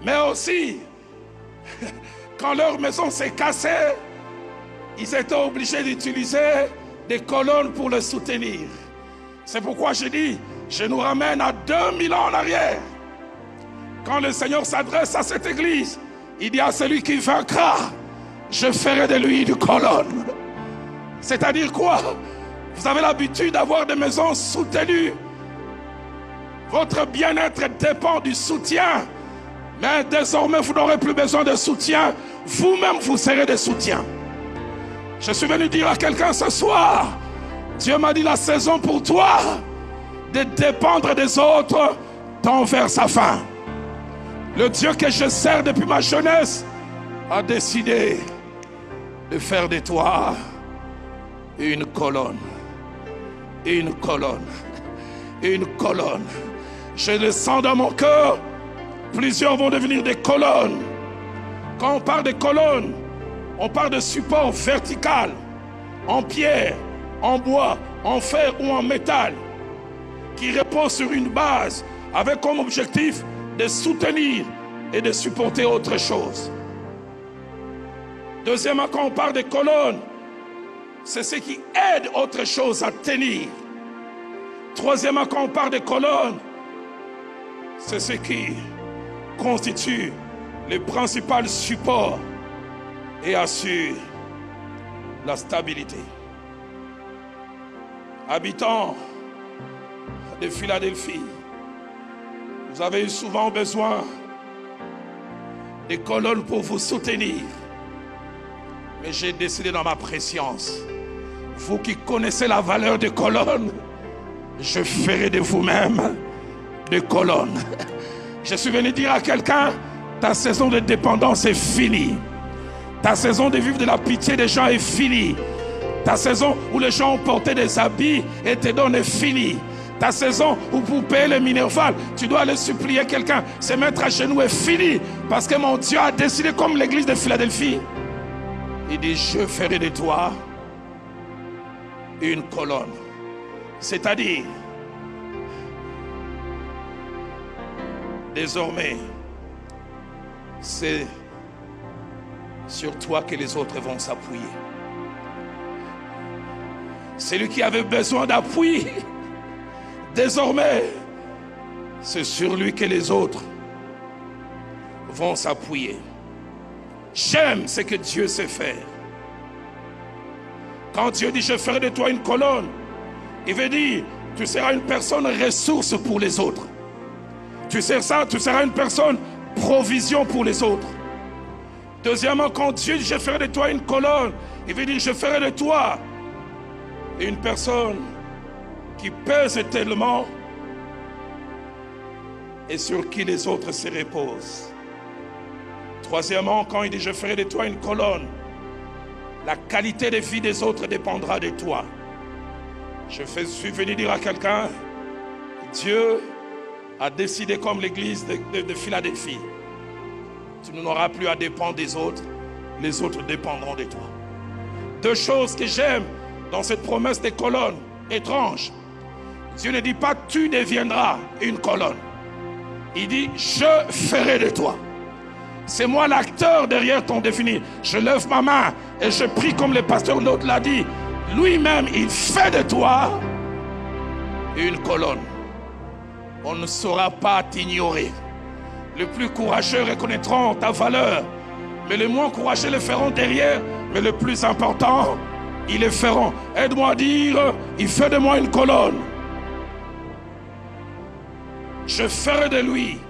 Mais aussi, quand leur maison s'est cassée, ils étaient obligés d'utiliser des colonnes pour le soutenir. C'est pourquoi je dis, je nous ramène à 2000 ans en arrière. Quand le Seigneur s'adresse à cette église, il dit à celui qui vaincra, je ferai de lui une colonne. C'est-à-dire quoi? Vous avez l'habitude d'avoir des maisons soutenues. Votre bien-être dépend du soutien. Mais désormais, vous n'aurez plus besoin de soutien. Vous-même, vous serez des soutiens. Je suis venu dire à quelqu'un ce soir, Dieu m'a dit la saison pour toi de dépendre des autres tend vers sa fin. Le Dieu que je sers depuis ma jeunesse a décidé de faire de toi une colonne. Une colonne. Une colonne. Je le sens dans mon cœur. Plusieurs vont devenir des colonnes. Quand on parle de colonnes, on parle de support vertical, en pierre, en bois, en fer ou en métal, qui repose sur une base avec comme objectif de soutenir et de supporter autre chose. Deuxièmement, quand on parle de colonnes, c'est ce qui aide autre chose à tenir. Troisièmement, quand on parle de colonnes, c'est ce qui constitue le principal support et assure la stabilité. Habitants de Philadelphie, vous avez eu souvent besoin de colonnes pour vous soutenir. Mais j'ai décidé dans ma préscience, vous qui connaissez la valeur des colonnes, je ferai de vous-même des colonnes. Je suis venu dire à quelqu'un, ta saison de dépendance est finie. Ta saison de vivre de la pitié des gens est finie. Ta saison où les gens ont porté des habits et te donnent est finie. Ta saison où pour payer le minerval, tu dois aller supplier quelqu'un, se mettre à genoux est finie. Parce que mon Dieu a décidé comme l'église de Philadelphie. Il dit, je ferai de toi une colonne. C'est-à-dire, désormais, c'est sur toi que les autres vont s'appuyer. Celui qui avait besoin d'appui, désormais, c'est sur lui que les autres vont s'appuyer. J'aime ce que Dieu sait faire. Quand Dieu dit je ferai de toi une colonne, il veut dire tu seras une personne ressource pour les autres. Tu seras une personne provision pour les autres. Deuxièmement, quand Dieu dit je ferai de toi une colonne, il veut dire je ferai de toi une personne qui pèse tellement et sur qui les autres se reposent. Troisièmement, quand il dit je ferai de toi une colonne, la qualité de vie des autres dépendra de toi. Je suis venu dire à quelqu'un, Dieu a décidé comme l'église de Philadelphie, tu n'auras plus à dépendre des autres, les autres dépendront de toi. Deux choses que j'aime dans cette promesse des colonnes étranges. Dieu ne dit pas tu deviendras une colonne. Il dit je ferai de toi. C'est moi l'acteur derrière ton défini. Je lève ma main et je prie comme le pasteur l'autre l'a dit. Lui-même, il fait de toi une colonne. On ne saura pas t'ignorer. Les plus courageux reconnaîtront ta valeur, mais les moins courageux le feront derrière. Mais le plus important, ils le feront. Aide-moi à dire, il fait de moi une colonne. Je ferai de lui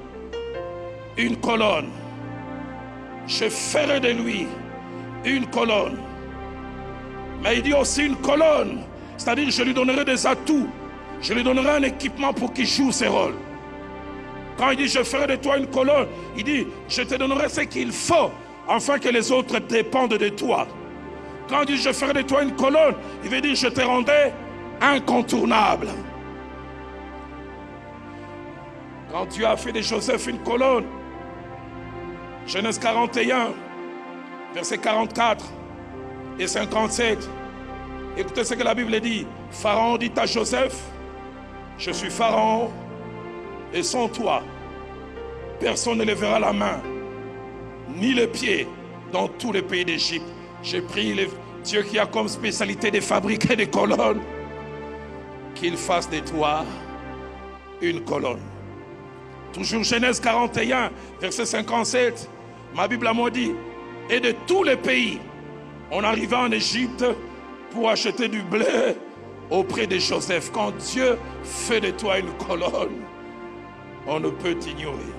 une colonne. Je ferai de lui une colonne. Mais il dit aussi une colonne, c'est-à-dire je lui donnerai des atouts, je lui donnerai un équipement pour qu'il joue ses rôles. Quand il dit je ferai de toi une colonne, il dit je te donnerai ce qu'il faut afin que les autres dépendent de toi. Quand il dit je ferai de toi une colonne, il veut dire je te rendrai incontournable. Quand Dieu a fait de Joseph une colonne, Genèse 41, versets 44 et 57. Écoutez ce que la Bible dit. Pharaon dit à Joseph, je suis Pharaon et sans toi, personne ne lèvera la main, ni le pied dans tous les pays d'Égypte. J'ai prié le Dieu qui a comme spécialité de fabriquer des colonnes, qu'il fasse de toi une colonne. Toujours Genèse 41, verset 57, ma Bible m'a dit, et de tous les pays, on arriva en Égypte pour acheter du blé auprès de Joseph. Quand Dieu fait de toi une colonne, on ne peut t'ignorer.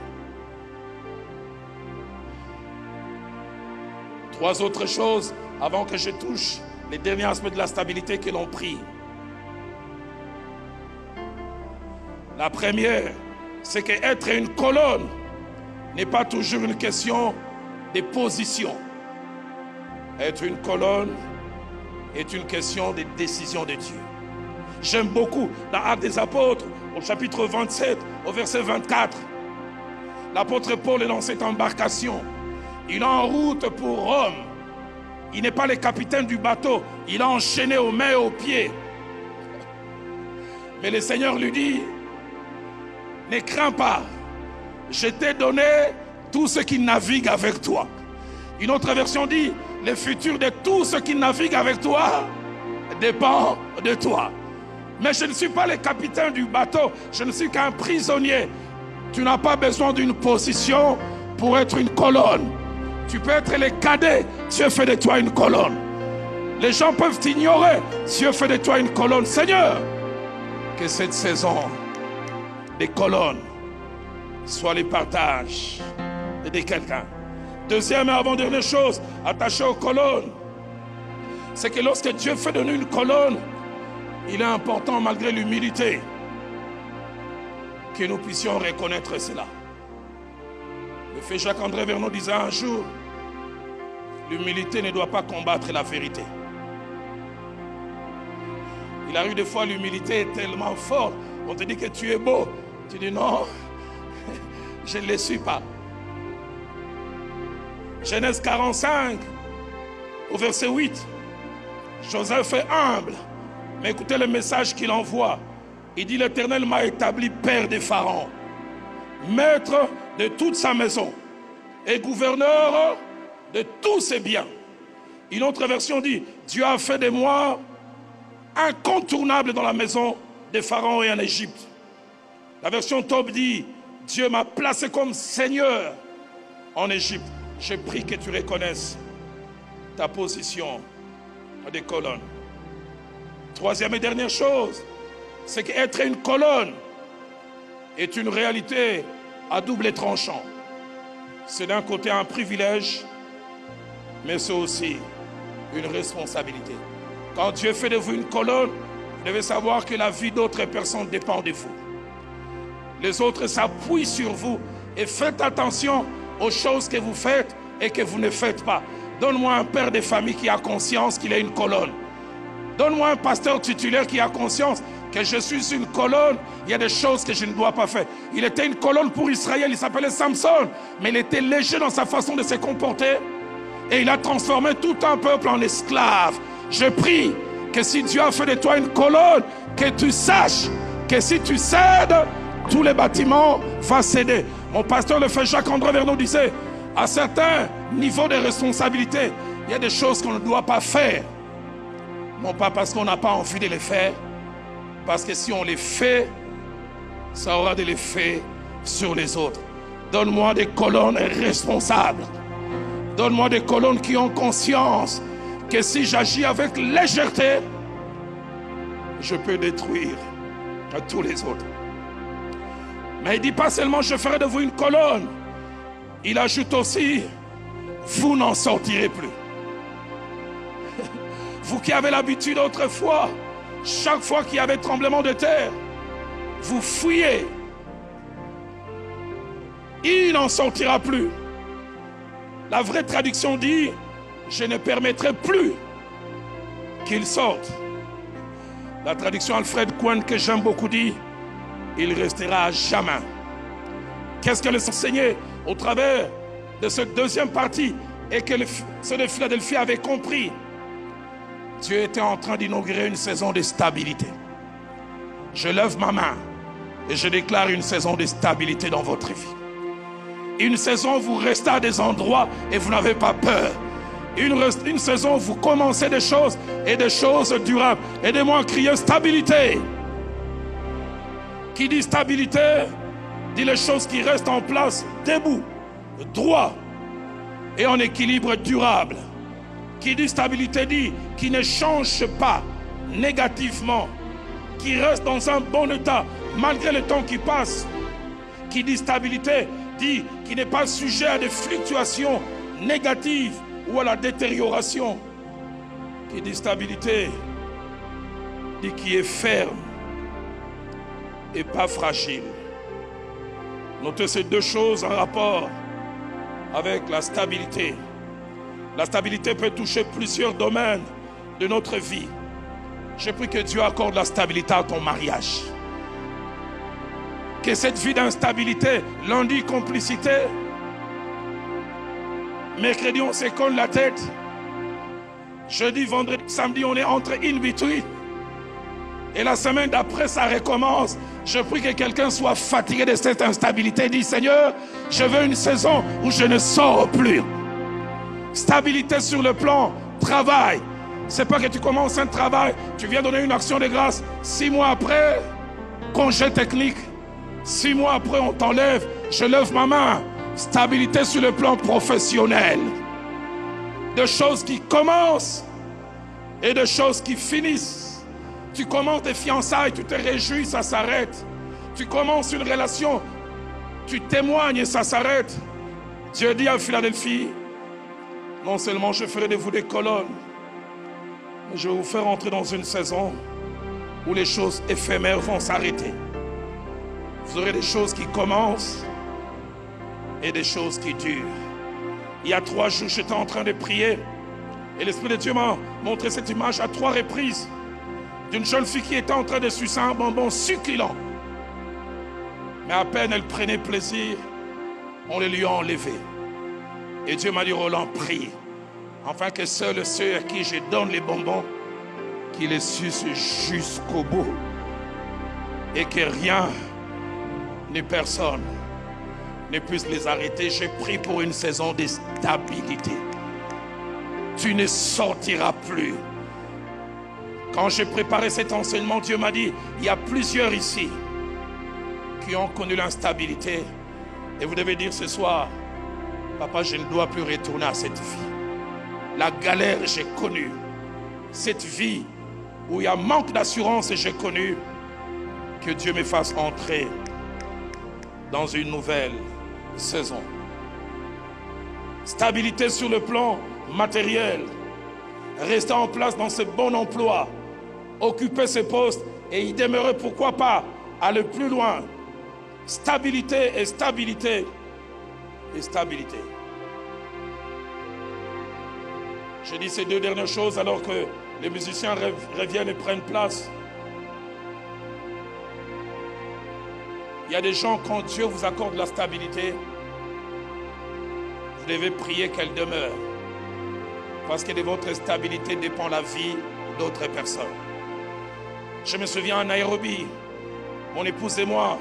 3 autres choses avant que je touche les derniers aspects de la stabilité que l'on prie. La première, c'est qu'être une colonne n'est pas toujours une question de position. Être une colonne est une question de décision de Dieu. J'aime beaucoup dans Actes des Apôtres, au chapitre 27, au verset 24. L'apôtre Paul est dans cette embarcation. Il est en route pour Rome. Il n'est pas le capitaine du bateau. Il a enchaîné aux mains et aux pieds. Mais le Seigneur lui dit, ne crains pas. Je t'ai donné tout ce qui navigue avec toi. Une autre version dit, le futur de tout ce qui navigue avec toi dépend de toi. Mais je ne suis pas le capitaine du bateau. Je ne suis qu'un prisonnier. Tu n'as pas besoin d'une position pour être une colonne. Tu peux être le cadet. Dieu fait de toi une colonne. Les gens peuvent t'ignorer. Dieu fait de toi une colonne. Seigneur, que cette saison des colonnes soit les partages de quelqu'un. Deuxième et avant-dernière chose, attachée aux colonnes, c'est que lorsque Dieu fait de nous une colonne, il est important, malgré l'humilité, que nous puissions reconnaître cela. Le fait Jacques-André Vernon disait un jour, l'humilité ne doit pas combattre la vérité. Il arrive des fois, l'humilité est tellement forte, on te dit que tu es beau, tu dis non, je ne le suis pas. Genèse 45, au verset 8, Joseph est humble, mais écoutez le message qu'il envoie. Il dit, l'Éternel m'a établi père des pharaons, maître de toute sa maison et gouverneur de tous ses biens. Une autre version dit, Dieu a fait de moi incontournable dans la maison des pharaons et en Égypte. La version Top dit, Dieu m'a placé comme Seigneur en Égypte. Je prie que tu reconnaisses ta position des colonnes. Troisième et dernière chose, c'est qu'être une colonne est une réalité à double tranchant. C'est d'un côté un privilège, mais c'est aussi une responsabilité. Quand Dieu fait de vous une colonne, vous devez savoir que la vie d'autres personnes dépend de vous. Les autres s'appuient sur vous et faites attention aux choses que vous faites et que vous ne faites pas. Donne-moi un père de famille qui a conscience qu'il est une colonne. Donne-moi un pasteur titulaire qui a conscience que je suis une colonne. Il y a des choses que je ne dois pas faire. Il était une colonne pour Israël, il s'appelait Samson, mais il était léger dans sa façon de se comporter et il a transformé tout un peuple en esclave. Je prie que si Dieu a fait de toi une colonne, que tu saches que si tu cèdes, tous les bâtiments vont céder. Mon pasteur, le frère Jacques-André Vernon, disait, à certains niveaux de responsabilité, il y a des choses qu'on ne doit pas faire. Non pas parce qu'on n'a pas envie de les faire, parce que si on les fait, ça aura de l'effet sur les autres. Donne-moi des colonnes responsables. Donne-moi des colonnes qui ont conscience que si j'agis avec légèreté, je peux détruire tous les autres. Mais il ne dit pas seulement je ferai de vous une colonne. Il ajoute aussi, vous n'en sortirez plus. Vous qui avez l'habitude autrefois, chaque fois qu'il y avait tremblement de terre, vous fuyez. Il n'en sortira plus. La vraie traduction dit, je ne permettrai plus qu'il sorte. La traduction Alfred Cohen que j'aime beaucoup dit, il restera à jamais. Qu'est-ce que le Seigneur, au travers de cette deuxième partie, et que ceux de Philadelphie avaient compris, Dieu était en train d'inaugurer une saison de stabilité. Je lève ma main et je déclare une saison de stabilité dans votre vie. Une saison où vous restez à des endroits et vous n'avez pas peur. Une saison où vous commencez des choses et des choses durables. Aidez-moi à crier stabilité. Qui dit stabilité, dit les choses qui restent en place, debout, droit et en équilibre durable. Qui dit stabilité dit qui ne change pas négativement, qui reste dans un bon état malgré le temps qui passe. Qui dit stabilité dit qui n'est pas sujet à des fluctuations négatives ou à la détérioration. Qui dit stabilité dit qui est ferme et pas fragile. Notez ces deux choses en rapport avec la stabilité. La stabilité peut toucher plusieurs domaines de notre vie. Je prie que Dieu accorde la stabilité à ton mariage. Que cette vie d'instabilité, lundi complicité, mercredi on se colle la tête, jeudi, vendredi, samedi on est entre in between, et la semaine d'après ça recommence. Je prie que quelqu'un soit fatigué de cette instabilité. Dit Seigneur, je veux une saison où je ne sors plus. Stabilité sur le plan travail. C'est pas que tu commences un travail, tu viens donner une action de grâce, 6 mois après, congé technique. 6 mois après, on t'enlève. Je lève ma main. Stabilité sur le plan professionnel. De choses qui commencent et de choses qui finissent. Tu commences des fiançailles, tu te réjouis, ça s'arrête. Tu commences une relation, tu témoignes et ça s'arrête. Dieu dit à Philadelphie, non seulement je ferai de vous des colonnes, mais je vais vous faire entrer dans une saison où les choses éphémères vont s'arrêter. Vous aurez des choses qui commencent et des choses qui durent. Il y a 3 jours, j'étais en train de prier et l'Esprit de Dieu m'a montré cette image à 3 reprises d'une jeune fille qui était en train de sucer un bonbon succulent. Mais à peine elle prenait plaisir, on les lui a enlevé. Et Dieu m'a dit, Roland, prie, afin que seuls ceux à qui je donne les bonbons, qu'ils les sucent jusqu'au bout. Et que rien ni personne ne puisse les arrêter. J'ai prié pour une saison de stabilité. Tu ne sortiras plus. Quand j'ai préparé cet enseignement, Dieu m'a dit, il y a plusieurs ici qui ont connu l'instabilité. Et vous devez dire ce soir, papa, je ne dois plus retourner à cette vie. La galère, j'ai connu. Cette vie où il y a manque d'assurance, j'ai connu. Que Dieu me fasse entrer dans une nouvelle saison. Stabilité sur le plan matériel. Rester en place dans ce bon emploi. Occuper ce poste et y demeurer, pourquoi pas, aller plus loin. Stabilité et stabilité et stabilité. Je dis ces 2 dernières choses alors que les musiciens reviennent et prennent place. Il y a des gens, quand Dieu vous accorde la stabilité, vous devez prier qu'elle demeure. Parce que de votre stabilité dépend la vie d'autres personnes. Je me souviens en Nairobi, mon épouse et moi,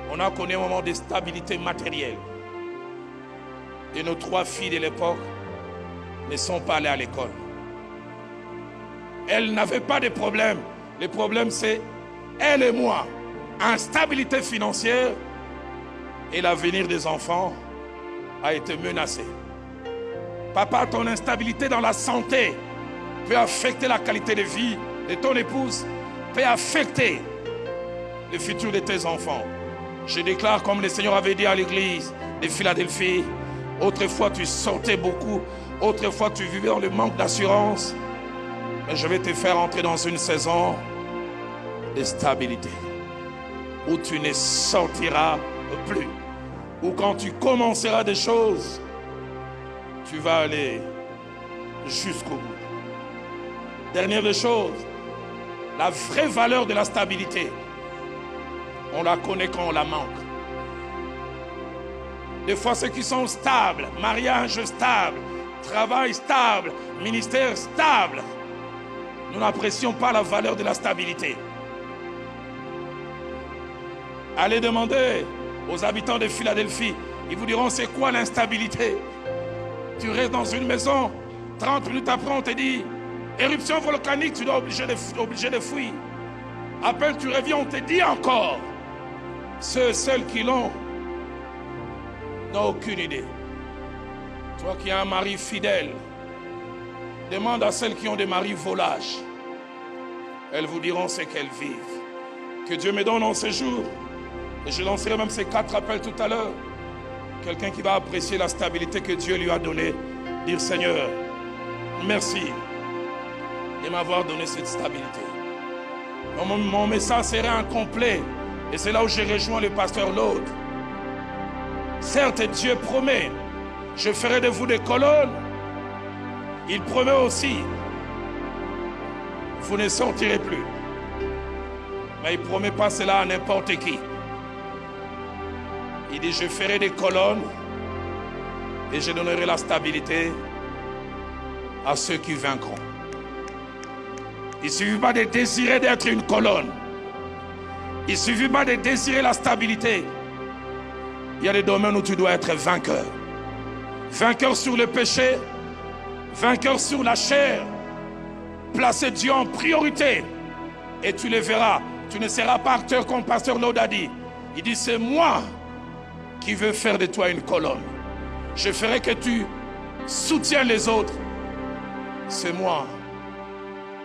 on a connu un moment de stabilité matérielle. Et nos 3 filles de l'époque ne sont pas allées à l'école. Elles n'avaient pas de problème. Le problème, c'est elle et moi. Instabilité financière et l'avenir des enfants a été menacé. Papa, ton instabilité dans la santé peut affecter la qualité de vie de ton épouse, peut affecter le futur de tes enfants. Je déclare, comme le Seigneur avait dit à l'église de Philadelphie, autrefois tu sortais beaucoup, autrefois tu vivais dans le manque d'assurance, mais je vais te faire entrer dans une saison de stabilité, où tu ne sortiras plus, où quand tu commenceras des choses, tu vas aller jusqu'au bout. Dernière des choses, la vraie valeur de la stabilité, on la connaît quand on la manque. Des fois, ceux qui sont stables, mariage stable, travail stable, ministère stable, nous n'apprécions pas la valeur de la stabilité. Allez demander aux habitants de Philadelphie. Ils vous diront c'est quoi l'instabilité. Tu restes dans une maison, 30 minutes après on te dit éruption volcanique, tu dois obligé de fuir. À peine tu reviens, on te dit encore. Ceux seuls qui l'ont n'ont aucune idée. Toi qui as un mari fidèle, demande à celles qui ont des maris volages. Elles vous diront ce qu'elles vivent. Que Dieu me donne en ces jours. Et je lancerai même ces 4 appels tout à l'heure. Quelqu'un qui va apprécier la stabilité que Dieu lui a donnée. Dire Seigneur, merci de m'avoir donné cette stabilité. Mon message serait incomplet. Et c'est là où j'ai rejoint le pasteur Lode. Certes, Dieu promet, je ferai de vous des colonnes. Il promet aussi, vous ne sortirez plus. Mais il ne promet pas cela à n'importe qui. Il dit, je ferai des colonnes et je donnerai la stabilité à ceux qui vaincront. Il ne suffit pas de désirer d'être une colonne. Il ne suffit pas de désirer la stabilité. Il y a des domaines où tu dois être vainqueur. Vainqueur sur le péché, vainqueur sur la chair. Placer Dieu en priorité et tu le verras. Tu ne seras pas acteur comme pasteur Lode a dit. Il dit, c'est moi qui veux faire de toi une colonne. Je ferai que tu soutiens les autres. C'est moi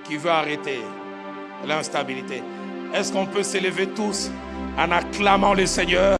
qui veux arrêter l'instabilité. Est-ce qu'on peut s'élever tous en acclamant le Seigneur?